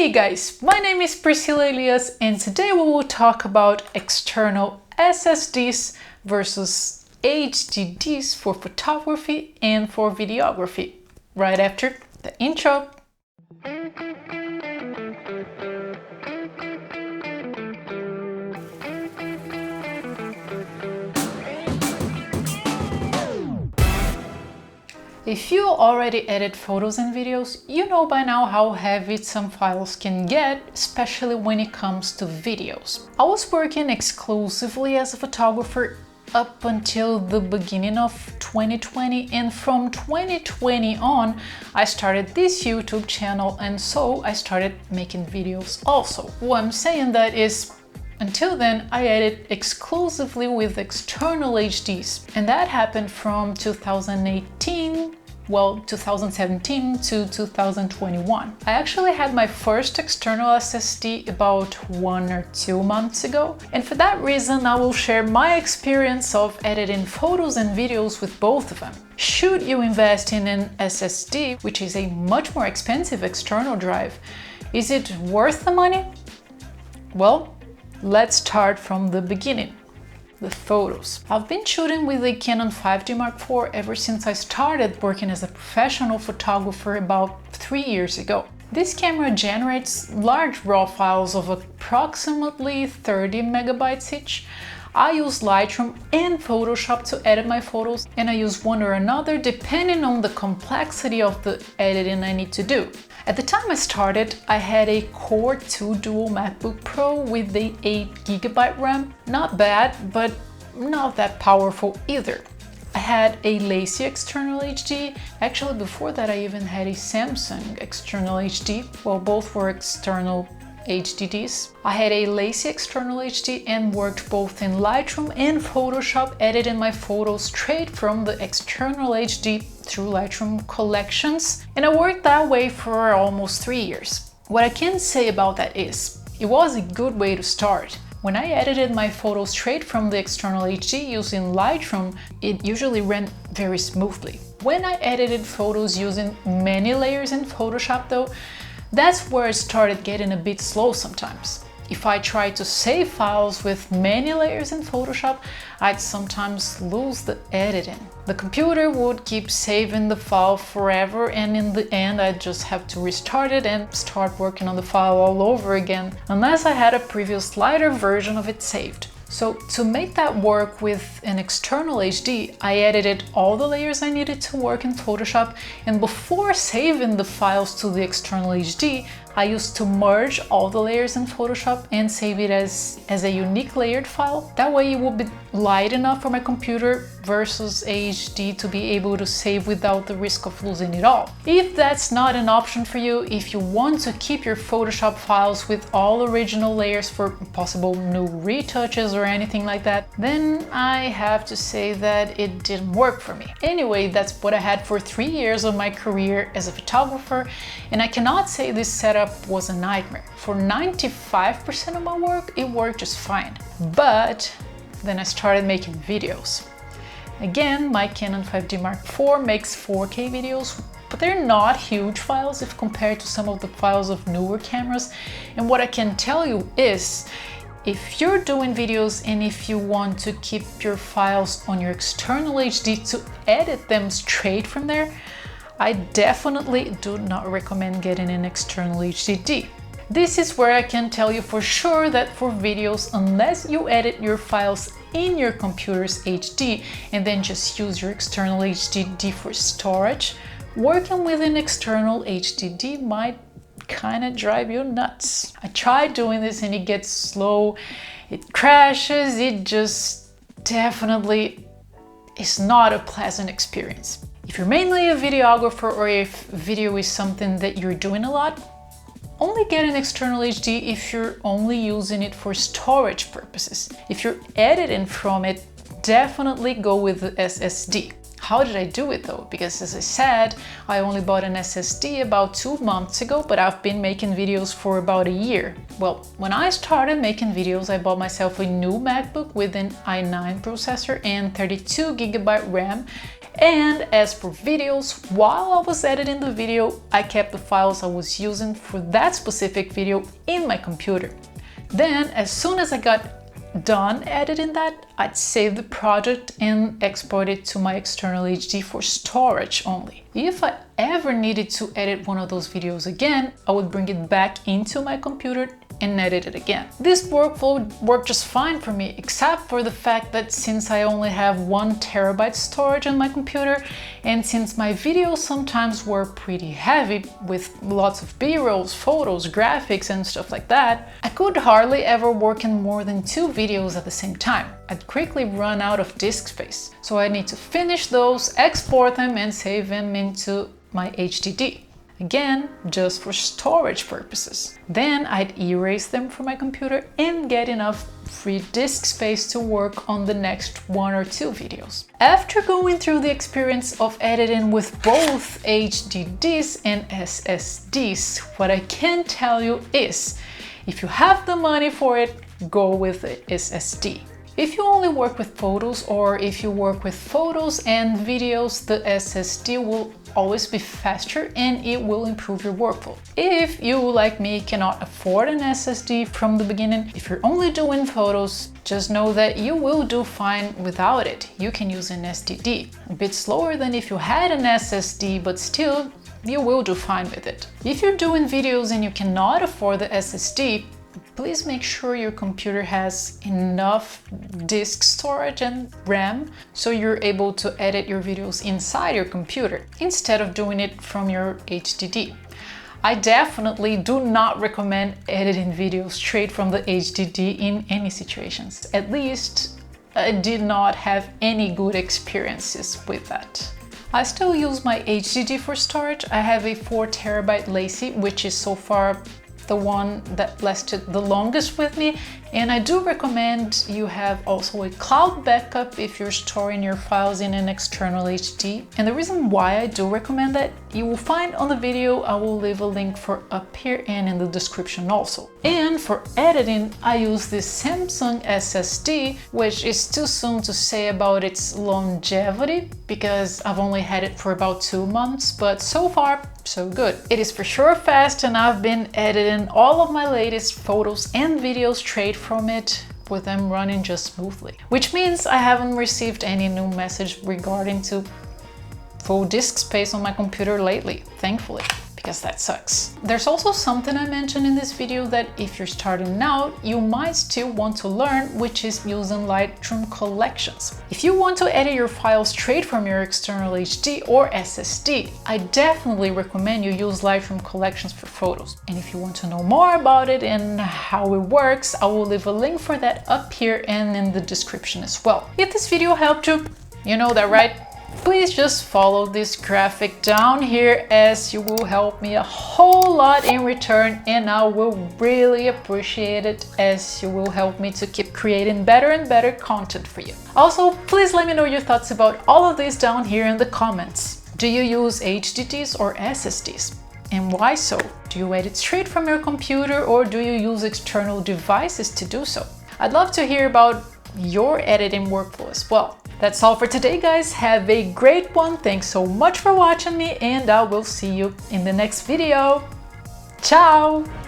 Hey guys, my name is Priscilla Elias and today we will talk about external SSDs versus HDDs for photography and for videography, right after the intro. If you already edit photos and videos, you know by now how heavy some files can get, especially when it comes to videos. I was working exclusively as a photographer up until the beginning of 2020, and from 2020 on I started this YouTube channel, and so I started making videos also. What I'm saying that is, until then, I edited exclusively with external HDs, and that happened from 2017 to 2021. I actually had my first external SSD about 1 or 2 months ago, and for that reason I will share my experience of editing photos and videos with both of them. Should you invest in an SSD, which is a much more expensive external drive, is it worth the money? Well, let's start from the beginning, the photos. I've been shooting with a Canon 5D Mark IV ever since I started working as a professional photographer about 3 years ago. This camera generates large RAW files of approximately 30 megabytes each. I use Lightroom and Photoshop to edit my photos, and I use one or another depending on the complexity of the editing I need to do. At the time I started, I had a Core 2 Dual MacBook Pro with a 8GB RAM. Not bad, but not that powerful either. I had a Lacy external HD. Actually, before that I even had a Samsung external HD. Well, both were external HDDs. I had a Lacy external HD and worked both in Lightroom and Photoshop, editing my photos straight from the external HD through Lightroom collections, and I worked that way for almost 3 years. What I can say about that is, it was a good way to start. When I edited my photos straight from the external HD using Lightroom, it usually ran very smoothly. When I edited photos using many layers in Photoshop though, that's where it started getting a bit slow sometimes. If I tried to save files with many layers in Photoshop, I'd sometimes lose the editing. The computer would keep saving the file forever, and in the end I'd just have to restart it and start working on the file all over again, unless I had a previous lighter version of it saved. So to make that work with an external HD, I edited all the layers I needed to work in Photoshop, and before saving the files to the external HD, I used to merge all the layers in Photoshop and save it as a unique layered file. That way it would be light enough for my computer versus HD to be able to save without the risk of losing it all. If that's not an option for you, if you want to keep your Photoshop files with all original layers for possible new retouches or anything like that, then I have to say that it didn't work for me. Anyway, that's what I had for 3 years of my career as a photographer, and I cannot say this setup was a nightmare. For 95% of my work, it worked just fine. But then I started making videos. Again, my Canon 5D Mark IV makes 4K videos, but they're not huge files if compared to some of the files of newer cameras. And what I can tell you is, if you're doing videos and if you want to keep your files on your external HD to edit them straight from there, I definitely do not recommend getting an external HDD. This is where I can tell you for sure that for videos, unless you edit your files in your computer's HD and then just use your external HDD for storage, working with an external HDD might kind of drive you nuts. I tried doing this and it gets slow, it crashes, it just definitely is not a pleasant experience. If you're mainly a videographer, or if video is something that you're doing a lot, only get an external HD if you're only using it for storage purposes. If you're editing from it, definitely go with the SSD. How did I do it though? Because as I said, I only bought an SSD about 2 months ago, but I've been making videos for about a year. Well, when I started making videos, I bought myself a new MacBook with an i9 processor and 32GB RAM, And as for videos, while I was editing the video, I kept the files I was using for that specific video in my computer. Then, as soon as I got done editing that, I'd save the project and export it to my external HD for storage only. If I ever needed to edit one of those videos again, I would bring it back into my computer and edit it again. This workflow worked just fine for me, except for the fact that since I only have 1 terabyte storage on my computer, and since my videos sometimes were pretty heavy with lots of B-rolls, photos, graphics and stuff like that, I could hardly ever work in more than 2 videos at the same time. I'd quickly run out of disk space, so I need to finish those, export them and save them into my HDD. Again, just for storage purposes. Then I'd erase them from my computer and get enough free disk space to work on the next 1 or 2 videos. After going through the experience of editing with both HDDs and SSDs, what I can tell you is, if you have the money for it, go with the SSD. If you only work with photos, or if you work with photos and videos, the SSD will always be faster and it will improve your workflow. If you, like me, cannot afford an SSD from the beginning, if you're only doing photos, just know that you will do fine without it. You can use an SSD. A bit slower than if you had an SSD, but still, you will do fine with it. If you're doing videos and you cannot afford the SSD, please make sure your computer has enough disk storage and RAM so you're able to edit your videos inside your computer instead of doing it from your HDD. I definitely do not recommend editing videos straight from the HDD in any situations. At least I did not have any good experiences with that. I still use my HDD for storage. I have a 4 terabyte Lacy, which is so far the one that lasted the longest with me, and I do recommend you have also a cloud backup if you're storing your files in an external HD. And the reason why I do recommend that, you will find on the video. I will leave a link for up here and in the description also. And for editing, I use this Samsung SSD, which is too soon to say about its longevity because I've only had it for about 2 months, but so far so good. It is for sure fast, and I've been editing all of my latest photos and videos straight from it, with them running just smoothly. Which means I haven't received any new message regarding to full disk space on my computer lately, thankfully, because that sucks. There's also something I mentioned in this video that if you're starting out, you might still want to learn, which is using Lightroom collections. If you want to edit your files straight from your external HD or SSD, I definitely recommend you use Lightroom collections for photos. And if you want to know more about it and how it works, I will leave a link for that up here and in the description as well. If this video helped you, you know that, right? Please just follow this graphic down here, as you will help me a whole lot in return, and I will really appreciate it, as you will help me to keep creating better and better content for you. Also, please let me know your thoughts about all of this down here in the comments. Do you use HDDs or SSDs? And why so? Do you edit straight from your computer, or do you use external devices to do so? I'd love to hear about your editing workflow as well. That's all for today, guys. Have a great one. Thanks so much for watching me, and I will see you in the next video. Ciao!